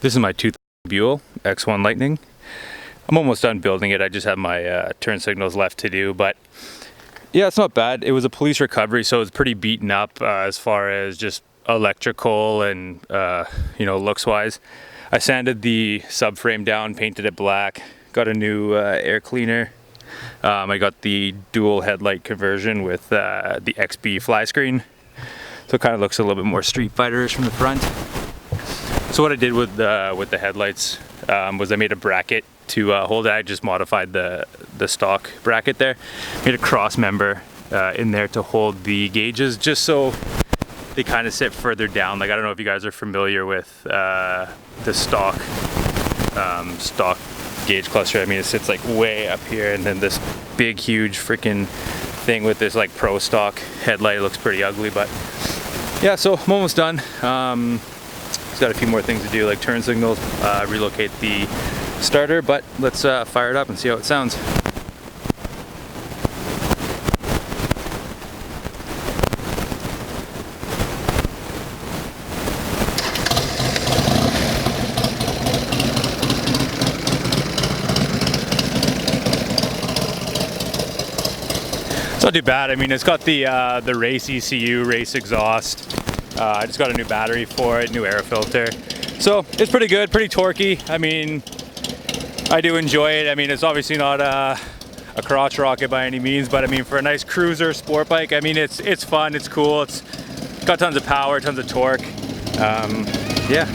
This is my 2000 Buell X1 Lightning. I'm almost done building it. I just have my turn signals left to do, but yeah, it's not bad. It was a police recovery, so it's pretty beaten up as far as just electrical and looks wise. I sanded the subframe down, painted it black, got a new air cleaner. I got the dual headlight conversion with the XB fly screen, so it kind of looks a little bit more StreetFighter-ish from the front. So what I did with the headlights was I made a bracket to hold it. I just modified the stock bracket there. Made a cross member in there to hold the gauges, just so they kind of sit further down. Like, I don't know if you guys are familiar with the stock gauge cluster. I mean, it sits like way up here, and then this big, huge freaking thing with this like pro stock headlight. It looks pretty ugly, but yeah. So I'm almost done. Got a few more things to do, like turn signals, relocate the starter, but let's fire it up and see how it sounds. It's not too bad. I mean, it's got the race ECU, race exhaust. I just got a new battery for it, new air filter. So it's pretty good, pretty torquey. I mean, I do enjoy it. I mean, it's obviously not a crotch rocket by any means, but I mean, for a nice cruiser sport bike, I mean, it's fun, it's cool, it's got tons of power, tons of torque. Yeah.